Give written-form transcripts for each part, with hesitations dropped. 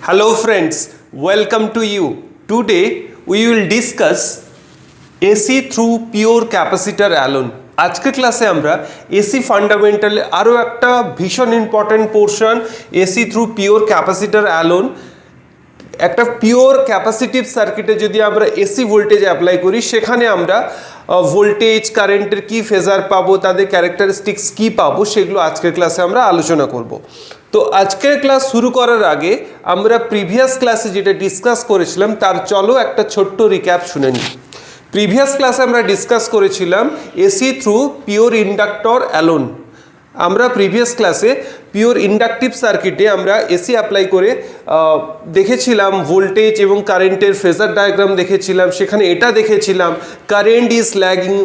Hello friends, welcome to you. Today we will discuss AC through pure capacitor alone. আজকের ক্লাসে আমরা AC ফান্ডামেন্টালে আরও একটা ভীষণ important portion AC through pure capacitor alone. একটা pure capacitive সার্কিটে যদি আমরা এসি ভোল্টেজ অ্যাপ্লাই করি সেখানে আমরা ভোল্টেজ কারেন্টের কী ফেজার পাবো, তাদের ক্যারেক্টারিস্টিক্স কী পাবো, সেগুলো আজকের ক্লাসে আমরা আলোচনা করব। তো আজকের ক্লাস শুরু করার আগে আমরা প্রিভিয়াস ক্লাসে যেটা ডিসকাস করেছিলাম তার চলো একটা ছোট্ট রিক্যাপ শুনে নিই। প্রিভিয়াস ক্লাসে আমরা ডিসকাস করেছিলাম AC through pure inductor alone. আমরা প্রিভিয়াস ক্লাসে পিওর ইন্ডাকটিভ সার্কিটে আমরা এসি অ্যাপ্লাই করে দেখেছিলাম ভোল্টেজ এবং কারেন্টের ফেজার ডায়াগ্রাম দেখেছিলাম। সেখানে এটা দেখেছিলাম current is lagging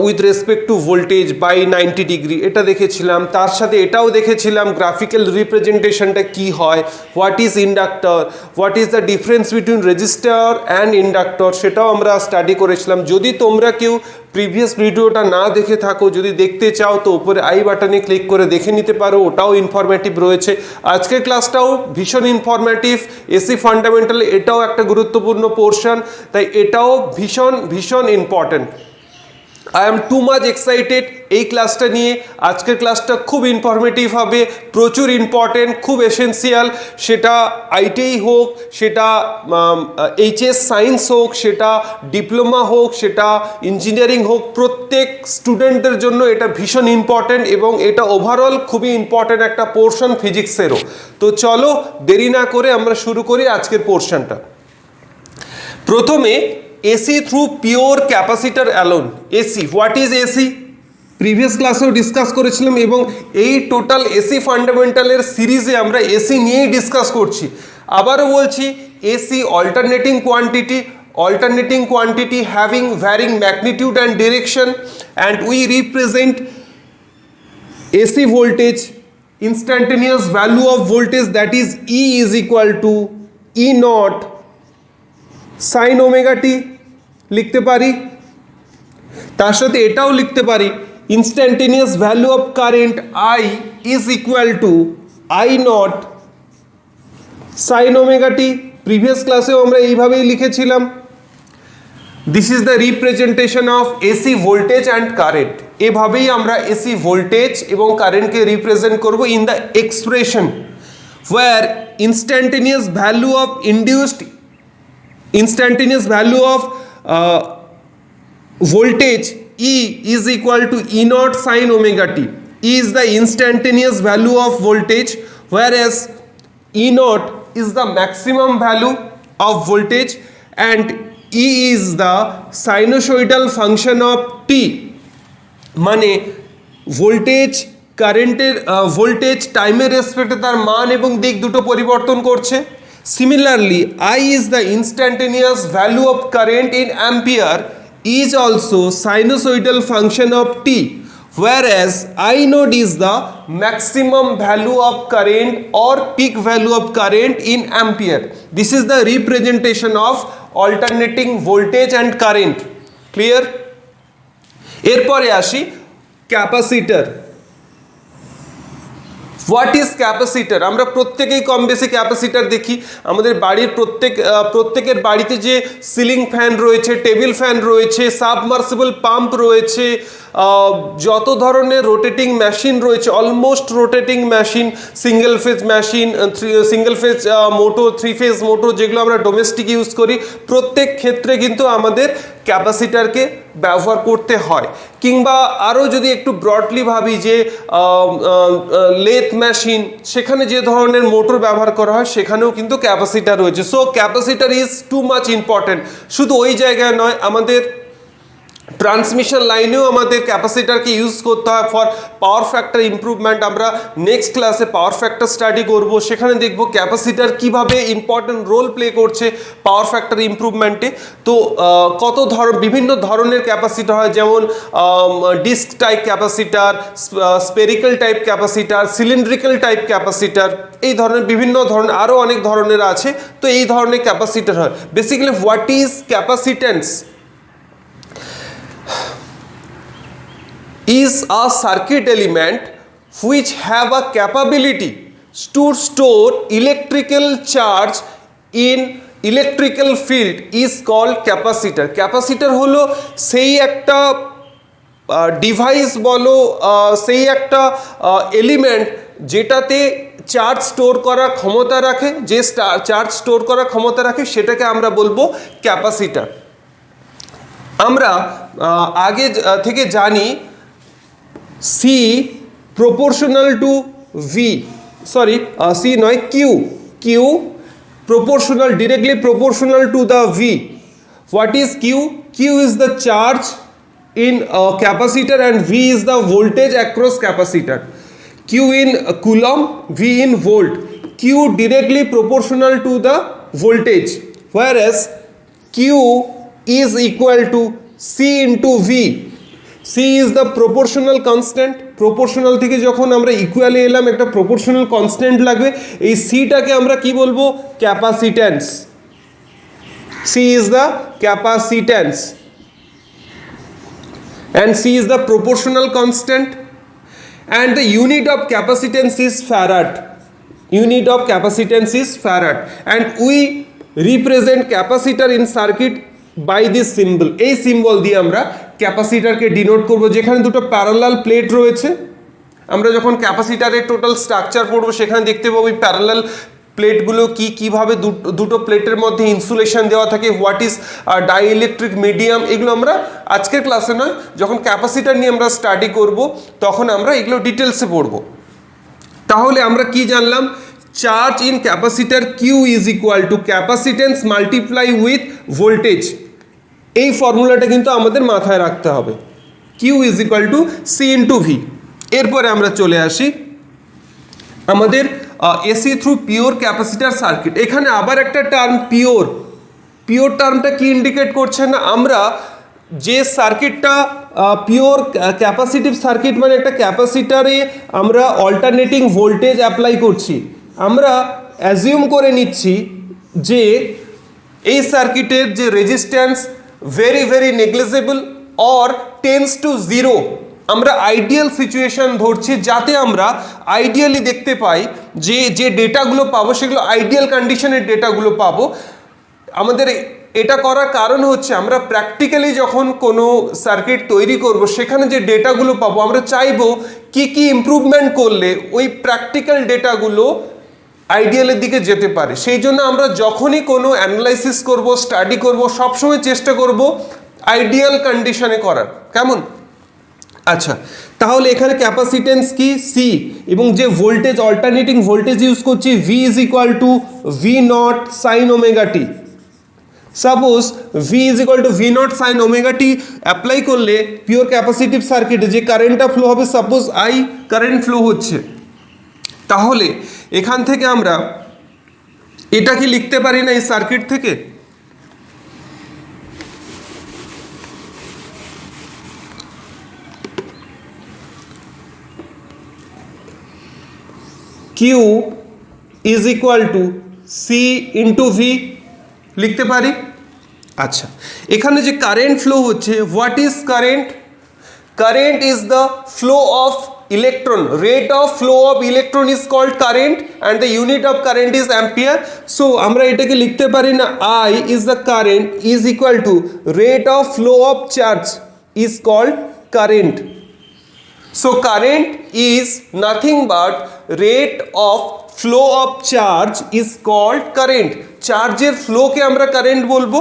with respect to voltage by 90 degree, এটা দেখেছিলাম। তার সাথে এটাও দেখেছিলাম গ্রাফিক্যাল রিপ্রেজেন্টেশনটা কি হয়, what is inductor, what is the difference between register and inductor, সেটাও আমরা স্টাডি করেছিলাম। যদি তোমরা কেউ প্রিভিয়াস ভিডিওটা না দেখে থাকো, যদি দেখতে চাও তো উপরে আই বাটনে ক্লিক করে দেখে নিতে পারো, ওটাও ইনফরমেটিভ রয়েছে। আজকের ক্লাসটাও ভীষণ ইনফরমেটিভ, এসি ফান্ডামেন্টাল এটাও একটা গুরুত্বপূর্ণ পোর্শন, তাই এটাও ভীষণ ভীষণ important. I am too much excited এই ক্লাসটা নিয়ে। আজকের ক্লাসটা খুব ইনফরমেটিভ হবে, প্রচুর ইম্পর্টেন্ট, খুব এসেন্সিয়াল। সেটা আইটিআই হোক, সেটা এইচএস সায়েন্স হোক, সেটা ডিপ্লোমা হোক, সেটা ইঞ্জিনিয়ারিং হোক, প্রত্যেক স্টুডেন্টের জন্য এটা ভীষণ ইম্পর্টেন্ট এবং এটা ওভারঅল খুবই ইম্পর্টেন্ট একটা পোর্শন ফিজিক্সেরও। তো চলো দেরি না করে আমরা শুরু করি আজকের পোর্শনটা। প্রথমে AC through pure capacitor alone. AC, what is AC? Previous ক্লাসেও ডিসকাস করেছিলাম এবং এই টোটাল এসি ফান্ডামেন্টালের সিরিজে আমরা এসি নিয়েই ডিসকাস করছি। আবারও বলছি, AC alternating quantity having varying magnitude and direction, and we represent AC voltage, instantaneous value of voltage, that is E is equal to E naught sine omega t লিখতে পারি। তার সাথে এটাও লিখতে পারি instantaneous value of current I is equal to I naught sine omega t. Previous ক্লাসেও আমরা এইভাবেই লিখেছিলাম। This is the representation of AC voltage and current. এভাবেই আমরা এসি ভোল্টেজ এবং কারেন্টকে রিপ্রেজেন্ট করব in the expression where instantaneous value of instantaneous value of voltage E is equal to E naught sin omega t. E is the instantaneous value of voltage, whereas E naught is the maximum value of voltage and E is the sinusoidal function of t. মানে voltage কারেন্টের voltage টাইমের রেসপেক্টে তার মান এবং দিক দুটো পরিবর্তন করছে। Similarly, I is the instantaneous value of current in ampere is also sinusoidal function of t, whereas I naught is the maximum value of current or peak value of current in ampere. This is the representation of alternating voltage and current. Clear? এরপরে আসি capacitor. What is capacitor? আমরা প্রত্যেকেই কম বেশি capacitor দেখি। আমাদের বাড়ির প্রত্যেকের বাড়িতে যে সিলিং ফ্যান রয়েছে, টেবিল ফ্যান রয়েছে, সাবমার্সিবল পাম্প রয়েছে, যত ধরনের রোটেটিং মেশিন রয়েছে, almost rotating machine, single phase machine, single phase motor, 3 phase motor, যেগুলো আমরা ডোমেস্টিক ইউজ করি, প্রত্যেক ক্ষেত্রে কিন্তু আমাদের ক্যাপাসিটারকে ব্যবহার করতে হয়। কিংবা আরও যদি একটু ব্রডলি ভাবি যে লেথ মেশিন, সেখানে যে ধরনের মোটর ব্যবহার করা হয় সেখানেও কিন্তু ক্যাপাসিটার রয়েছে। So capacitor is too much important. শুধু ওই জায়গায় নয়, আমাদের ট্রান্সমিশন লাইনেও আমাদের ক্যাপাসিটারকে ইউজ করতে হয় ফর পাওয়ার ফ্যাক্টর ইমপ্রুভমেন্ট। আমরা নেক্সট ক্লাসে পাওয়ার ফ্যাক্টর স্টাডি করব, সেখানে দেখব ক্যাপাসিটার কিভাবে ইম্পর্টেন্ট রোল প্লে করছে পাওয়ার ফ্যাক্টর ইমপ্রুভমেন্টে। তো বিভিন্ন ধরনের ক্যাপাসিটার হয়, যেমন disc type capacitor, spherical type capacitor, cylindrical type capacitor, এই ধরনের বিভিন্ন ধরনের আরও অনেক ধরনের আছে। তো এই ধরনের ক্যাপাসিটার হয়। Basically what is capacitance? is a circuit element which have a capability to store electrical charge in electrical field is called capacitor. Capacitor হলো সেই একটা ডিভাইস বলো, সেই একটা এলিমেন্ট যেটাতে চার্জ স্টোর করার ক্ষমতা রাখে, যে চার্জ স্টোর করার ক্ষমতা রাখে সেটাকে আমরা বলবো ক্যাপাসিটার। আমরা আগে থেকে জানি C proportional to V, sorry C নয়, Q proportional, directly proportional to the V. What is Q? Q is the charge in a capacitor and V is the voltage across capacitor. Q in coulomb, V in volt. Q directly proportional to the voltage, whereas Q is equal to C into V. C is the proportional constant. Proportional থেকে যখন আমরা ইকুয়ালে এলাম একটা proportional constant লাগবে, এই সিটাকে আমরা কি বলবো? Capacitance. C is the capacitance and C is the proportional constant and the unit of capacitance is farad. Unit of capacitance is farad and we represent capacitor in circuit by this symbol. এই symbol দিয়ে আমরা ক্যাপাসিটারকে denote করব। যেখানে দুটো parallel plate রয়েছে, আমরা যখন ক্যাপাসিটারের টোটাল স্ট্রাকচার পড়বো সেখানে দেখতে পাবো এই প্যারালাল প্লেটগুলো কীভাবে দুটো প্লেটের মধ্যে ইনসুলেশন দেওয়া থাকে, হোয়াট ইজ ডাইইলেকট্রিক মিডিয়াম, এগুলো আমরা আজকের ক্লাসে নয়, যখন ক্যাপাসিটার নিয়ে আমরা স্টাডি করব তখন আমরা এগুলো ডিটেলসে পড়বো। তাহলে আমরা কি জানলাম? Charge in capacitor Q is equal to capacitance multiply with voltage. এই ফর্মুলাটা কিন্তু আমাদের মাথায় রাখতে হবে, Q is equal to C into V. এরপরে আমরা চলে আসি আমাদের AC through pure capacitor circuit. এখানে আবার একটা টার্ম পিওর টার্মটা কি ইন্ডিকেট করছে না? আমরা যে সার্কিটটা পিওর ক্যাপাসিটিভ সার্কিট, মানে একটা ক্যাপাসিটারে আমরা অল্টারনেটিং ভোল্টেজ অ্যাপ্লাই করছি, আমরা অ্যাজিউম করে নিচ্ছি যে এই সার্কিটের যে resistance very very negligible or tends to zero. আমরা আইডিয়াল সিচুয়েশন ধরছি যাতে আমরা আইডিয়ালি দেখতে পাই যে ডেটাগুলো পাবো সেগুলো আইডিয়াল কন্ডিশনের ডেটাগুলো পাবো। আমাদের এটা করার কারণ হচ্ছে আমরা প্র্যাকটিক্যালি যখন কোনো সার্কিট তৈরি করব সেখানে যে ডেটাগুলো পাবো আমরা চাইবো কি ইমপ্রুভমেন্ট করলে ওই প্র্যাকটিক্যাল ডেটাগুলো আইডিয়ালের দিকে যেতে পারে। সেই জন্য আমরা যখনই কোনো অ্যানালাইসিস করব, স্টাডি করব, সবসময় চেষ্টা করব আইডিয়াল কন্ডিশনে করার। কেমন? আচ্ছা, তাহলে এখানে ক্যাপাসিটেন্স কি? সি, এবং যে ভোল্টেজ অল্টারনেটিং ভোল্টেজ ইউজ করছি V is equal to V naught sine omega T. Suppose V is equal to V naught sine omega T apply করলে পিওর ক্যাপাসিটিভ সার্কিটে যে কারেন্টটা ফ্লো হবে, সাপোজ আই কারেন্ট ফ্লো হচ্ছে, তাহলে এখান থেকে আমরা এটা কি লিখতে পারি না এই সার্কিট থেকে? Q is equal to C into V লিখতে পারি। আচ্ছা, এখানে যে কারেন্ট ফ্লো হচ্ছে, what is current? Current is the flow of electron, rate of flow of electron is called current and the unit of current is ampere. So আমরা এটাকে লিখতে পারি না I is the current is equal to rate of flow of charge is called current. So current is nothing but rate of flow of charge is called current. চার্জের ফ্লোকে আমরা current বলবো।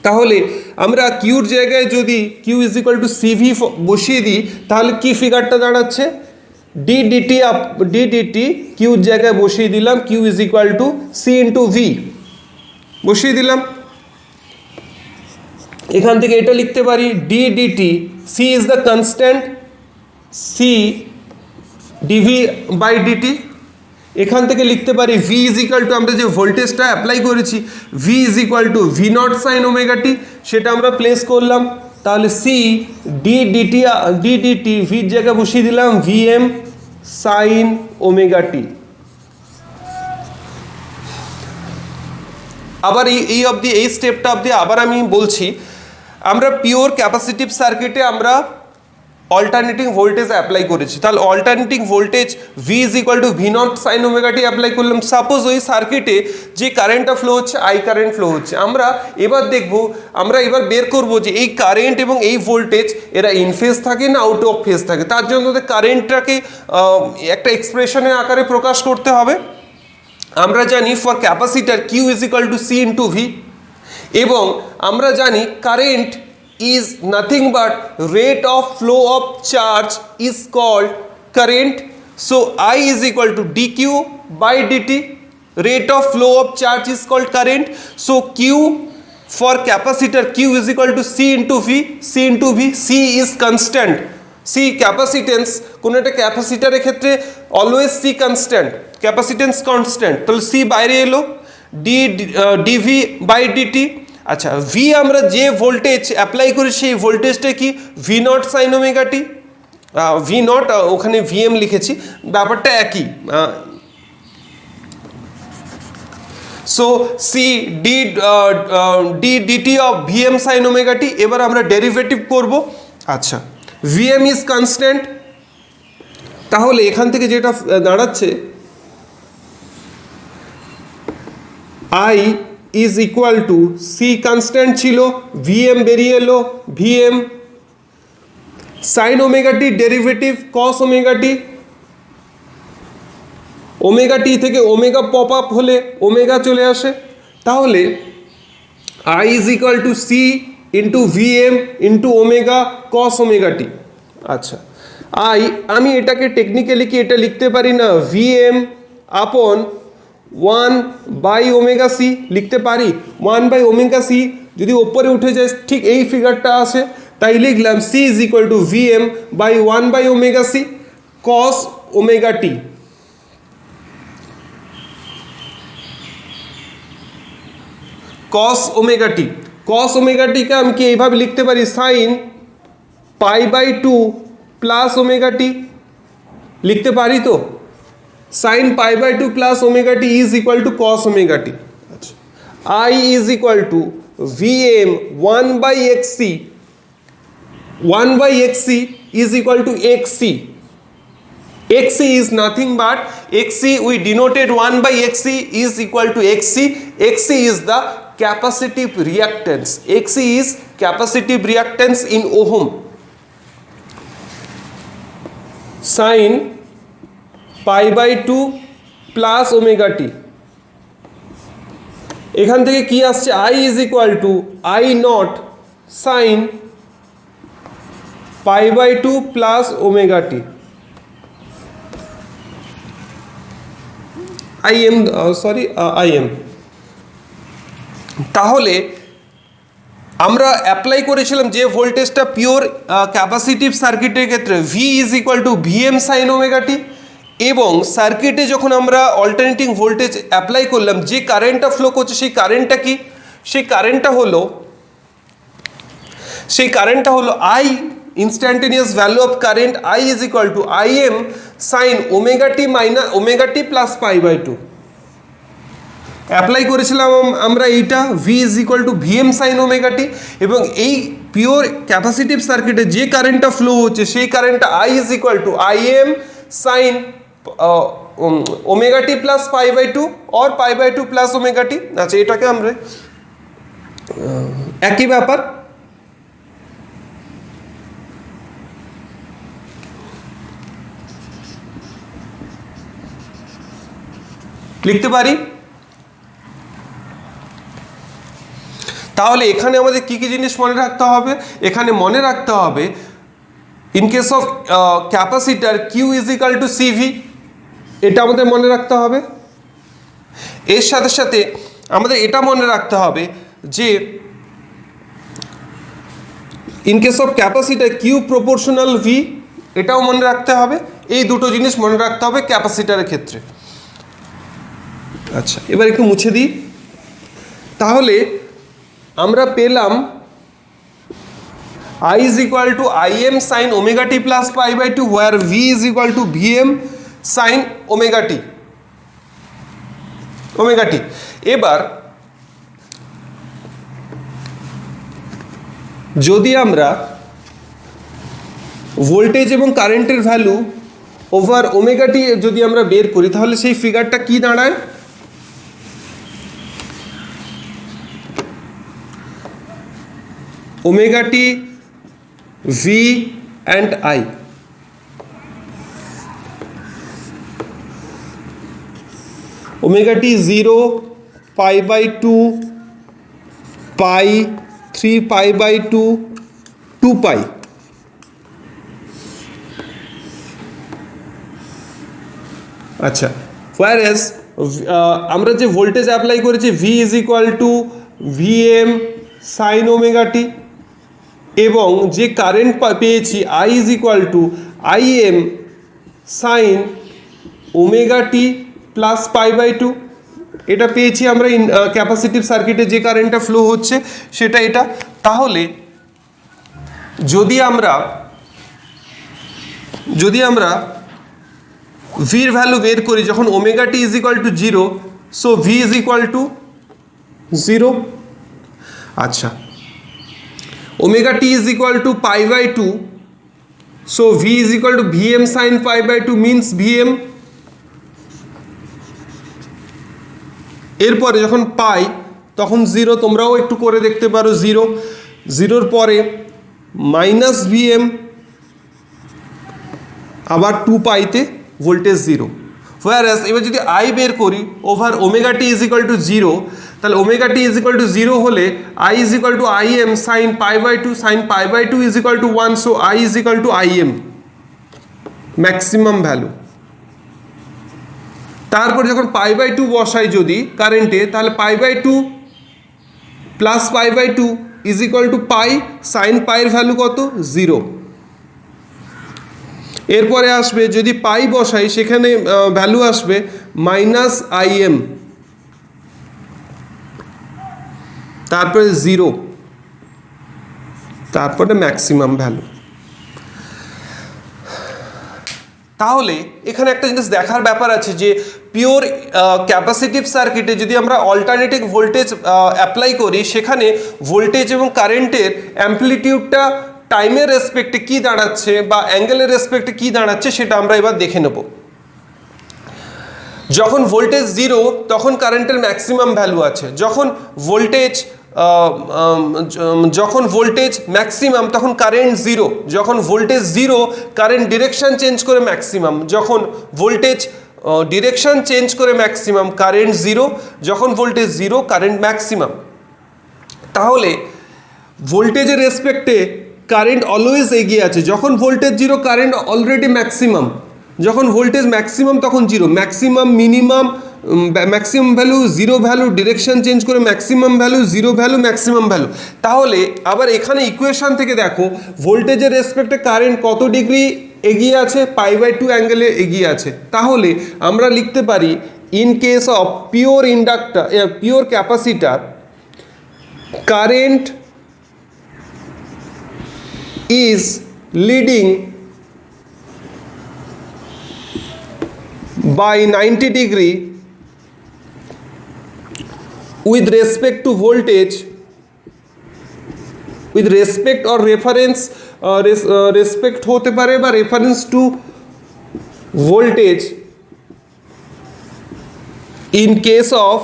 তাহলে আমরা কিউর জায়গায় যদি Q is equal to CV বসিয়ে দিই তাহলে কি ফিগারটা দাঁড়াচ্ছে? ডিডিটি কিউর জায়গায় বসিয়ে দিলাম, Q is equal to C into V বসিয়ে দিলাম। এখান থেকে এটা লিখতে পারি D D T, C is the constant, C D V by D T. এখান থেকে লিখতে পারি ভি ইজ ইকুয়াল টু, আমরা যে ভোল্টেজটা অ্যাপ্লাই করেছি V is equal to V naught sine omega t, সেটা আমরা প্লেস করলাম। তাহলে সি ডিডিটি ভির জায়গায় বসিয়ে দিলাম ভি এম সাইন ওমেগা টি। আবার এই স্টেপটা অবধি আবার আমি বলছি, আমরা পিওর ক্যাপাসিটিভ সার্কিটে আমরা অল্টারনেটিং ভোল্টেজ অ্যাপ্লাই করেছি, তাহলে alternating voltage V is equal to V naught sine omega T apply করলাম। সাপোজ ওই সার্কিটে যে কারেন্টটা ফ্লো হচ্ছে আই কারেন্ট ফ্লো হচ্ছে, আমরা এবার বের করব যে এই কারেন্ট এবং এই ভোল্টেজ এরা ইন ফেজ থাকে না আউট অফ ফেজ থাকে। তার জন্য কারেন্টটাকে একটা এক্সপ্রেশনের আকারে প্রকাশ করতে হবে। আমরা জানি for capacitor Q is equal to C into V, এবং আমরা জানি current is nothing but rate of flow of charge is called current. So I is equal to dq by dt. Rate of flow of charge is called current. So q for capacitor, q is equal to c into v. c into v, c is constant. c capacitance, কোন একটা ক্যাপাসিটরের ক্ষেত্রে always c constant, capacitance constant, তাহলে c বাইরে এলো, dv by dt। আচ্ছা, V আমরা যে ভোল্টেজ অ্যাপ্লাই করি সেই ভোল্টেজটা কি V naught sine omega t, V naught ওখানে ভিএম লিখেছি, ব্যাপারটা একই। So C d dt of VM sine omega t. এবার আমরা ডেরিভেটিভ করব। আচ্ছা, ভিএম ইজ কনস্ট্যান্ট, তাহলে এখান থেকে যেটা দাঁড়াচ্ছে I is equal to C constant ছিল, ভিএম বেরিয়ে এলো, VM sine omega t derivative cos omega t, omega t থেকে ওমেগা পপ আপ হলে ওমেগা চলে আসে, তাহলে I is equal to C into VM into omega cos omega t. আচ্ছা, আমি এটাকে টেকনিক্যালি কি এটা লিখতে পারি না ভিএম আপন 1 বাই ওমেগা সি লিখতে পারি। 1 বাই ওমেগা সি যদি ওপরে উঠে যায় ঠিক এই ফিগারটা আসে, তাই লিখলাম C is equal to VM by 1 by omega C cos omega t. Cos omega t, cos omega টিকে আমি কি এইভাবে লিখতে পারি sine pi by 2 plus omega t, লিখতে পারি তো? Sine pi by 2 plus omega T is equal to cos omega t. আচ্ছা, I is equal to VM 1 by XC, 1 by XC is equal to XC. xc is nothing but xc we denoted 1 by xc is equal to xc. xc is the capacitive reactance, xc is capacitive reactance in ohm। sin pi by 2 plus omega t, এখান থেকে কি আসছে i is equal to i naught sin pi by 2 plus omega t। IM। তাহলে আমরা apply করেছিলাম যে ভোল্টেজটা pure capacitive সার্কিটের ক্ষেত্রে V is equal to VM sine omega t, এবং সার্কিটে যখন আমরা অল্টারনেটিং ভোল্টেজ অ্যাপ্লাই করলাম যে কারেন্টটা ফ্লো করছে সেই কারেন্টটা কি, সেই কারেন্টটা হলো I instantaneous value of current I is equal to Im sin omega t minus omega t plus pi by 2। Apply করেছিলাম আমরা এইটা v is equal to vm sin omega t, এবং এই পিওর ক্যাপাসিটিভ সার্কিটে যে কারেন্টটা ফ্লো হচ্ছে সেই কারেন্টটা I is equal to Im sin omega t plus pi by 2 or pi by 2 plus omega t। আচ্ছা, এটাকে আমরা একই ব্যাপার লিখতে পারি। তাহলে এখানে আমাদের কি কি জিনিস মনে রাখতে হবে? এখানে মনে রাখতে হবে in case of capacitor Q is equal to CV, এটা আমাদের মনে রাখতে হবে। এর সাথে সাথে আমাদের এটা মনে রাখতে হবে যে in case of capacitor Q proportional V, এটাও মনে রাখতে হবে। এই দুটো জিনিস মনে রাখতে হবে ক্যাপাসিটারের ক্ষেত্রে। আচ্ছা, এবার একটু মুছে দিই। তাহলে আমরা পেলাম I is equal to Im sin omega t plus pi by 2 where V is equal to Vm sin omega t। এবার যদি আমরা ভোল্টেজ এবং কারেন্টের ভ্যালু ওভার ওমেগা টি যদি আমরা বের করি তাহলে সেই ফিগারটা কি দাঁড়ায়? Omega t V and I. Omega t 0, pi by 2, pi, 3 pi by 2, 2 pi. আচ্ছা, whereas আমরা যে ভোল্টেজ অ্যাপ্লাই করেছি V is equal to VM sine omega t, এবং যে কারেন্ট পেয়েছি I is equal to IM sine omega t plus pi by 2, এটা পেয়েছি আমরা ক্যাপাসিটিভ সার্কিটে যে কারেন্টটা ফ্লো হচ্ছে সেটা এটা। তাহলে যদি আমরা ভির ভ্যালু বের করি যখন omega T is equal to 0, so V is equal to 0। আচ্ছা, omega T is equal to pi by 2, so V is equal to VM sine pi by 2 means VM. এরপরে যখন পাই তখন 0, তোমরাও একটু করে দেখতে পারো 0, 0-র পরে মাইনাস ভিএম, আবার 2 পাইতে ভোল্টেজ 0। whereas এবার যদি আই বের করি over omega T is equal to 0, তাহলে omega T is equal to 0 হলে I is equal to I M sine pi by 2, sine pi by 2 is equal to 1, so I is equal to I M maximum value. তারপর যখন pi by 2 বসাই যদি কারেন্টে, তাহলে pi by 2 plus pi by 2 is equal to pi, sine পাইয়ের value কত? 0। এরপরে আসবে যদি পাই বসাই সেখানে ভ্যালু আসবে মাইনাস আই এম, তারপরে 0, তারপরে ম্যাক্সিমাম ভ্যালু। তাহলে এখানে একটা জিনিস দেখার ব্যাপার আছে যে পিওর ক্যাপাসিটিভ সার্কিটে যদি আমরা অল্টারনেটিভ ভোল্টেজ অ্যাপ্লাই করি সেখানে ভোল্টেজ এবং কারেন্টের অ্যাম্প্লিটিউডটা টাইমের রেসপেক্টে কী দাঁড়াচ্ছে বা অ্যাঙ্গেলের রেসপেক্টে কী দাঁড়াচ্ছে সেটা আমরা এবার দেখে নেব। যখন ভোল্টেজ 0 তখন কারেন্টের ম্যাক্সিমাম ভ্যালু আছে, যখন ভোল্টেজ ম্যাক্সিমাম তখন কারেন্ট 0, যখন ভোল্টেজ 0 কারেন্ট ডিরেকশন চেঞ্জ করে ম্যাক্সিমাম, যখন ভোল্টেজ ডিরেকশন চেঞ্জ করে ম্যাক্সিমাম কারেন্ট 0, যখন ভোল্টেজ 0 কারেন্ট ম্যাক্সিমাম। তাহলে ভোল্টেজের রেসপেক্টে কারেন্ট অলওয়েজ এগিয়ে আছে। যখন ভোল্টেজ 0 কারেন্ট অলরেডি ম্যাক্সিমাম, যখন ভোল্টেজ ম্যাক্সিমাম তখন 0, maximum minimum, maximum value 0 value, direction change করে maximum value 0 value, maximum value. তাহলে আবার এখানে ইকুয়েশন থেকে দেখো ভোল্টেজের রেসপেক্টে কারেন্ট কত ডিগ্রি এগিয়ে আছে? পাই বাই 2 অ্যাঙ্গেলে এগিয়ে আছে। তাহলে আমরা লিখতে পারি in case of pure capacitor current is leading by 90 degree with respect to voltage, with respect or reference, respect होते पारे बा reference to voltage in case of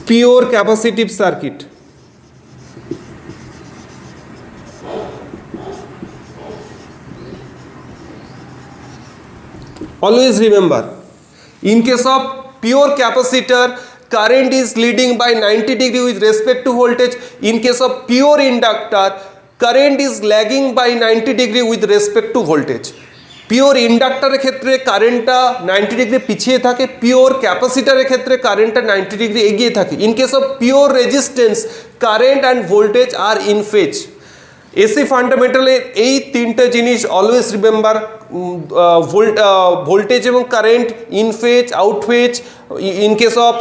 pure capacitive circuit. Always remember, in case of pure capacitor, current is leading by 90 degree with respect to voltage. In case of pure inductor, current is lagging by 90 degree with respect to voltage. Pure ইন্ডাক্টরের ক্ষেত্রে কারেন্টটা 90 degree পিছিয়ে থাকে, pure ক্যাপাসিটারের ক্ষেত্রে কারেন্টটা 90 degree এগিয়ে থাকে। In case of pure resistance, current and voltage are in phase. AC ফান্ডামেন্টালের এই তিনটে জিনিস অলওয়েজ রিমেম্বার, ভোল্টেজ এবং current in phase, out phase, in case of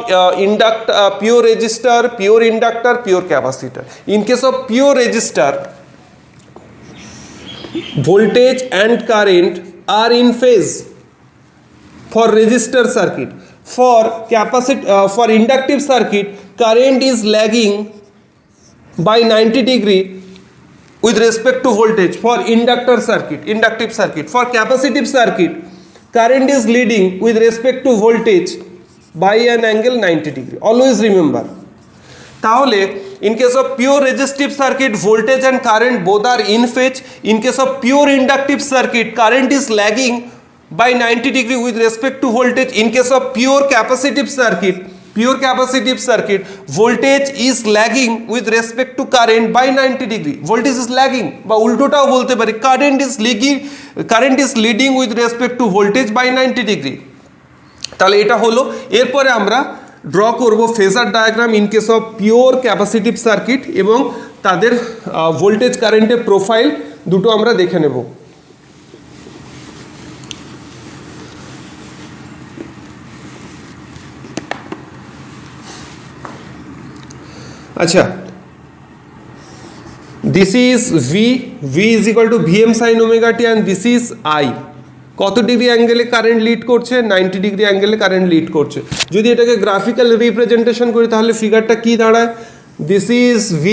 pure resistor, pure inductor, pure capacitor. In case of pure resistor, voltage and current are in phase for resistor circuit. For inductive circuit, current is lagging by 90 degree with respect to voltage. For inductor circuit, inductive circuit. For capacitive circuit, current is leading with respect to voltage by an angle 90 degree. Always remember. তাহলে in case of pure resistive circuit, voltage and current both are in phase. In case of pure inductive circuit, current is lagging by 90 degree with respect to voltage. In case of pure capacitive circuit, voltage is lagging with respect to current by 90 degree. Voltage is lagging, বা উল্টোটাও বলতে পারি, current is leading with respect to voltage by 90 degree. তাহলে এটা হলো। এরপরে আমরা draw করব phasor diagram in case of pure capacitive circuit এবং তাদের ভোল্টেজ কারেন্টের প্রোফাইল দুটো আমরা দেখে নেব। আচ্ছা, this is V is equal two VM sin omega t and this is I। কত ডিগ্রি অ্যাঙ্গেলে কারেন্ট লিড করছে? 90 ডিগ্রি অ্যাঙ্গেলে কারেন্ট লিড করছে। যদি এটাকে গ্রাফিক্যাল রিপ্রেজেন্টেশন করি তাহলে ফিগারটা কি দাঁড়ায়? This is V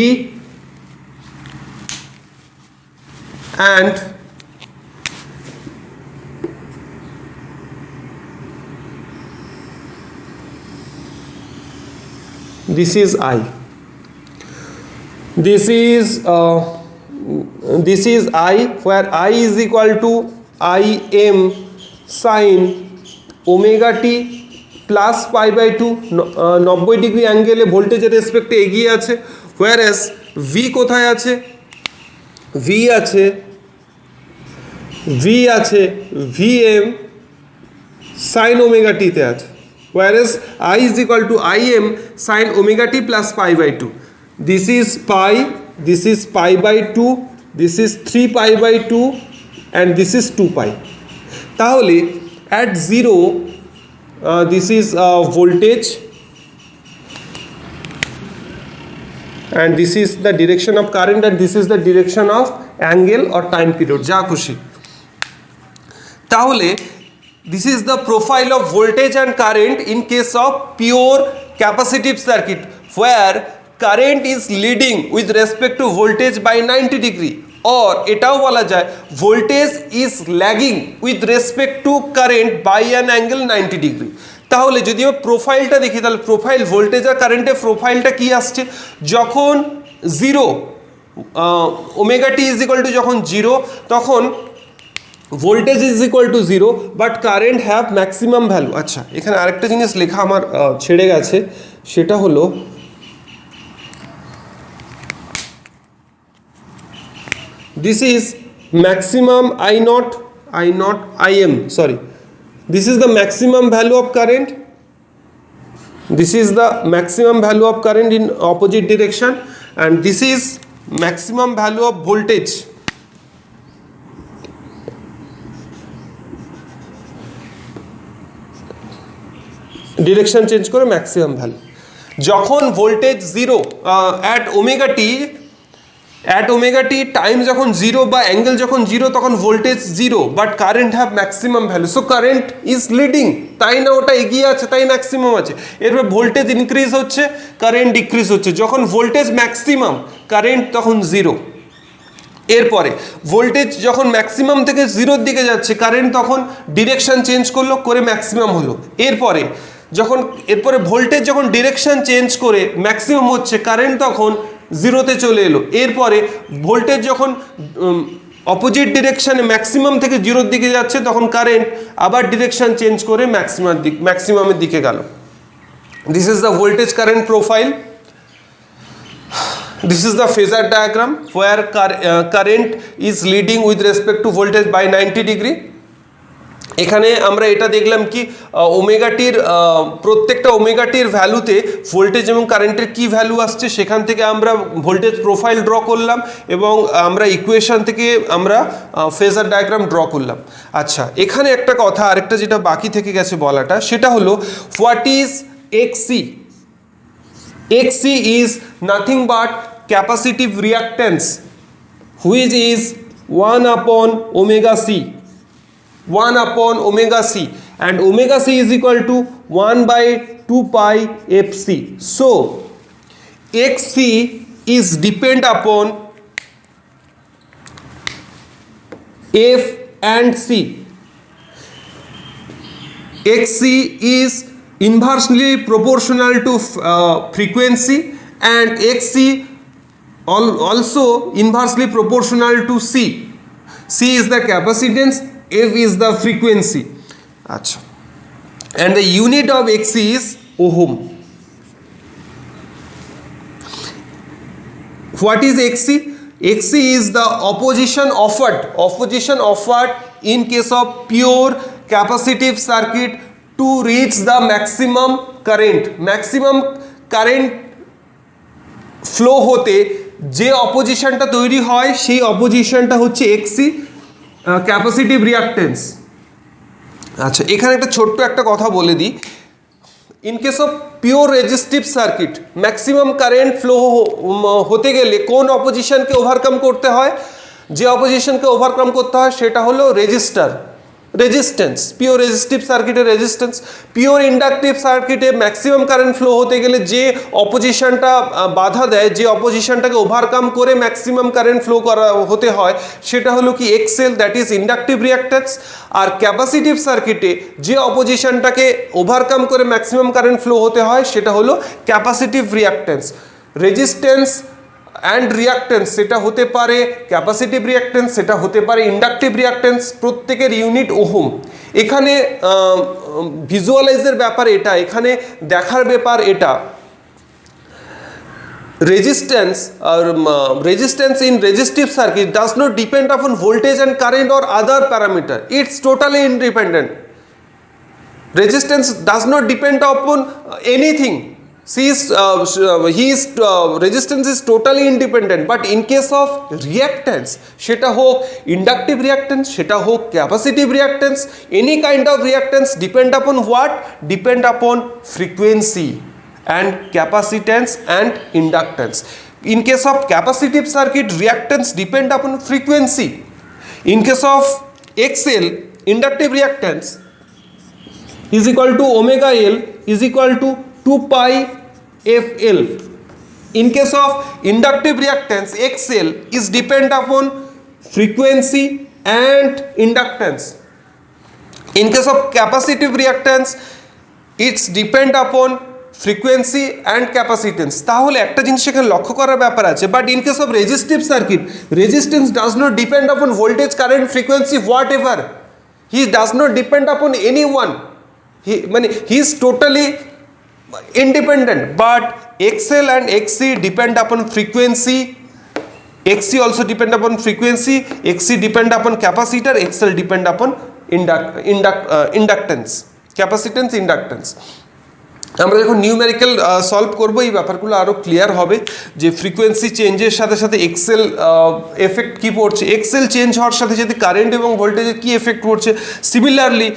and this is I. This is I, where I is equal to Im sin omega t plus pi by 2, 90 degree অ্যাঙ্গেলে ভোল্টেজের রেসপেক্টে এগিয়ে আছে। whereas V কোথায় আছে? V আছে Vm sin omega t তে আছে, whereas I is equal to Im sin omega t plus pi by 2. This is pi, this is pi by 2, this is 3 pi by 2 and this is 2 pi. তাহলে at 0 this is voltage and this is the direction of current and this is the direction of angle or time period, যা খুশি। তাহলে this is the profile of voltage and current in case of pure capacitive circuit where current is leading with respect to voltage by 90 degree, or এটাও বলা যায় voltage is lagging with respect to current by an angle 90 degree. তাহলে যদি আমরা প্রোফাইলটা দেখি তাহলে profile voltage আর কারেন্টের প্রোফাইলটা কি আসছে? যখন 0 omega t is equal two যখন 0 তখন voltage is equal to 0 but current have maximum value. আচ্ছা, এখানে আরেকটা জিনিস লেখা আমার ছেড়ে গেছে, সেটা হলো this is maximum Im, sorry, this is the maximum value of current, this is the maximum value of current in opposite direction and this is maximum value of voltage. Direction change করে maximum value. যখন voltage 0 at omega t time যখন 0 বা angle যখন 0 তখন voltage 0 but current have maximum value, so current is leading, তাই না ওটা এগিয়ে আছে তাই ম্যাক্সিমাম আছে। এরপর ভোল্টেজ ইনক্রিজ হচ্ছে, কারেন্ট ডিক্রিজ হচ্ছে। যখন ভোল্টেজ ম্যাক্সিমাম কারেন্ট তখন 0। এরপরে ভোল্টেজ যখন ম্যাক্সিমাম থেকে 0-র দিকে যাচ্ছে কারেন্ট তখন ডিরেকশন চেঞ্জ করলো করে ম্যাক্সিমাম হলো। এরপরে ভোল্টেজ যখন ডিরেকশন চেঞ্জ করে ম্যাক্সিমাম হচ্ছে কারেন্ট তখন 0-তে চলে এলো। এরপরে ভোল্টেজ যখন অপোজিট ডিরেকশানে ম্যাক্সিমাম থেকে 0-র দিকে যাচ্ছে তখন কারেন্ট আবার ডিরেকশন চেঞ্জ করে ম্যাক্সিমামের দিকে গেল। This is the voltage current profile. This is the phasor diagram where current is leading with respect to voltage by 90 degree. এখানে আমরা এটা দেখলাম কি ওমেগাটির প্রত্যেকটা ওমেগাটির ভ্যালুতে ভোল্টেজ এবং কারেন্টের কি ভ্যালু আসছে সেখান থেকে আমরা ভোল্টেজ প্রোফাইল ড্র করলাম এবং আমরা ইকুয়েশন থেকে আমরা ফেজার ডায়াগ্রাম ড্র করলাম। আচ্ছা, এখানে একটা কথা আরেকটা যেটা বাকি থেকে গেছে বলাটা, সেটা হলো what is XC. XC is nothing but capacitive reactance which is 1/omega c, 1/omega c, and omega c is equal to 1/2 pi fc. So xc is depend upon F and C. Xc is inversely proportional to frequency and Xc also inversely proportional to C. C is the capacitance, F is the frequency. Achha. And the unit of Xc is ohm. What is Xc? Xc is the opposition offered in case of pure capacitive circuit to reach the maximum current flow হতে যে অপোজিশনটা তৈরি হয় সেই অপোজিশনটা হচ্ছে এক্সি capacitive reactance. আচ্ছা, এখানে একটা ছোট্ট একটা কথা বলে দিই, in case of pure resistive circuit maximum current flow হতে গেলে কোন অপোজিশনকে ওভারকাম করতে হয়? যে অপোজিশনকে ওভারকাম করতে হয় সেটা হলো রেজিস্ট্যান্স। পিওর রেজিস্টিভ সার্কিটের রেজিস্ট্যান্স, পিওর ইন্ডাকটিভ সার্কিটে ম্যাক্সিমাম কারেন্ট ফ্লো হতে গেলে যে অপোজিশনটা বাধা দেয়, যে অপোজিশনটাকে ওভারকাম করে ম্যাক্সিমাম কারেন্ট ফ্লো করা হতে হয় সেটা হলো কি XL, that is inductive reactance. আর ক্যাপাসিটিভ সার্কিটে যে অপোজিশনটাকে ওভারকাম করে ম্যাক্সিমাম কারেন্ট ফ্লো হতে হয় সেটা হলো capacitive reactance. Resistance and reactance সেটা হতে পারে ক্যাপাসিটিভ রিঅ্যাক্ট্যান্স, সেটা হতে পারে ইন্ডাকটিভ রিঅ্যাক্ট্যান্স, প্রত্যেকের ইউনিট ওহম। এখানে ভিজুয়ালাইজের ব্যাপার এটা, এখানে দেখার ব্যাপার এটা। resistance in resistive circuit does not depend upon voltage and current or other parameter. It's totally independent. Resistance does not depend upon anything. Resistance is totally independent. But in case of reactance, সেটা হোক inductive reactance, সেটা হোক capacitive reactance, any kind of reactance depend upon what? Depend upon frequency and capacitance and inductance. In case of capacitive circuit, reactance depend upon frequency. In case of XL, inductive reactance is equal to omega L is equal to 2 pi FL. In case of inductive reactance, XL is depend upon frequency and inductance. In case of capacitive reactance, it's depend upon frequency and capacitance. তাহলে একটা জিনিস এখানে লক্ষ্য করার ব্যাপার আছে, but in case of resistive circuit, resistance does not depend আপন voltage, current, frequency, what ever. He does not depend আপন any one, he is totally independent. But XL and XC depend upon frequency, XC also depend upon frequency, XC depend upon capacitor, XL depend upon inductance, capacitance, inductance. আমরা যখন numerical solve করব এই ব্যাপারগুলো আরও clear হবে যে frequency চেঞ্জের সাথে সাথে এক্সেল এফেক্ট কী পড়ছে, এক্সেল চেঞ্জ হওয়ার সাথে সাথে কারেন্ট এবং ভোল্টেজের কী এফেক্ট পড়ছে। সিমিলারলি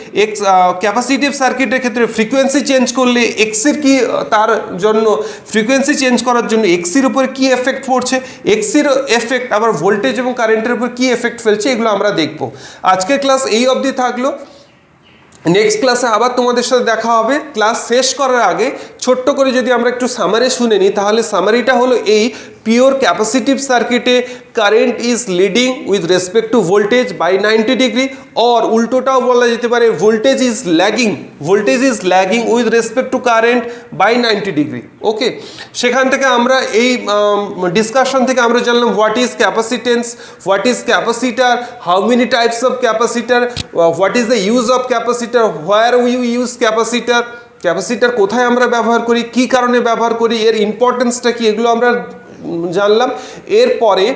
ক্যাপাসিটিভ সার্কিটের ক্ষেত্রে ফ্রিকোয়েন্সি চেঞ্জ করলে এক্সির কি, তার জন্য ফ্রিকোয়েন্সি চেঞ্জ করার জন্য এক্সির উপর কী এফেক্ট পড়ছে, এক্সির এফেক্ট আবার ভোল্টেজ এবং কারেন্টের উপর কী এফেক্ট ফেলছে, এগুলো আমরা দেখব। আজকের ক্লাস এই অবধি থাকলো। নেক্সট ক্লাসে আবার তোমাদের সাথে দেখা হবে। ক্লাস শেষ করার আগে ছোট্ট করে যদি আমরা একটু সামারি শুনে নিই, তাহলে সামারিটা হলো এই: পিওর ক্যাপাসিটিভ সার্কিটে current is leading with respect to voltage by 90 degree, or উল্টোটাও বলা যেতে পারে voltage is lagging with respect to current by 90 degree. Okay, সেখান থেকে আমরা এই ডিসকাশন থেকে আমরা জানলাম what is capacitance, what is capacitor, how many types of capacitor, what is the use of capacitor, where we use capacitor, capacitor কোথায় আমরা ব্যবহার করি, কী কারণে ব্যবহার করি, এর ইম্পর্টেন্সটা কী, এগুলো আমরা জানলাম। এরপরে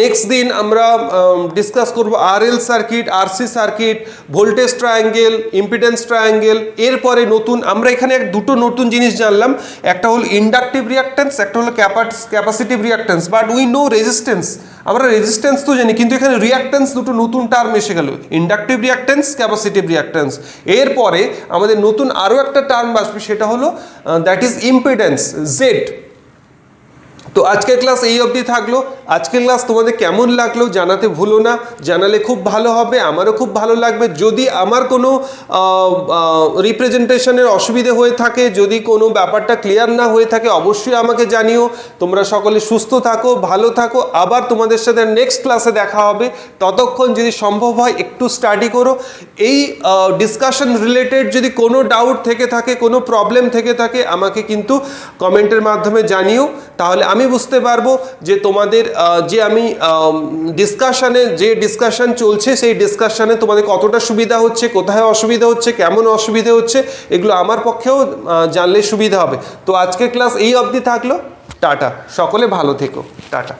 নেক্সট দিন আমরা ডিসকাস করব RL circuit, RC circuit, voltage triangle, impedance triangle. এরপরে আমরা এখানে দুটো নতুন জিনিস জানলাম, একটা হলো ইন্ডাকটিভ রিঅ্যাক্ট্যান্স, একটা হলো capacitive reactance. But we know resistance, আমরা রেজিস্ট্যান্স তো জানি, কিন্তু এখানে রিঅ্যাক্ট্যান্স দুটো নতুন টার্ম এসে গেল, ইন্ডাকটিভ রিঅ্যাক্ট্যান্স, ক্যাপাসিটিভ রিঅ্যাক্ট্যান্স। এরপরে আমাদের নতুন আরও একটা টার্ম আসবে, সেটা হলো দ্যাট ইজ ইম্পিডেন্স, জেড। তো আজকের ক্লাস এই অবধি থাকলো। আজকের ক্লাস তোমাদের কেমন লাগলো জানাতে ভুলো না, জানালে খুব ভালো হবে, আমারও খুব ভালো লাগবে। যদি আমার কোনো রিপ্রেজেন্টেশনের অসুবিধে হয়ে থাকে, যদি কোনো ব্যাপারটা ক্লিয়ার না হয়ে থাকে, অবশ্যই আমাকে জানিও। তোমরা সকলে সুস্থ থাকো, ভালো থাকো, আবার তোমাদের সাথে নেক্সট ক্লাসে দেখা হবে। ততক্ষণ যদি সম্ভব হয় একটু স্টাডি করো। এই ডিসকাশন রিলেটেড যদি কোনো ডাউট থেকে থাকে, কোনো প্রবলেম থেকে থাকে, আমাকে কিন্তু কমেন্টের মাধ্যমে জানিও। তাহলে আমি বুঝতে পারবো যে তোমাদের যে আমি ডিসকাশন চলছে সেই ডিসকাশনে তোমাদের কতটা সুবিধা হচ্ছে, কোথায় অসুবিধা হচ্ছে, কেমন অসুবিধা হচ্ছে, এগুলো আমার পক্ষেও জানলে সুবিধা হবে। তো আজকের ক্লাস এই অবধি থাকলো। টাটা, সকলে ভালো থেকো, টাটা।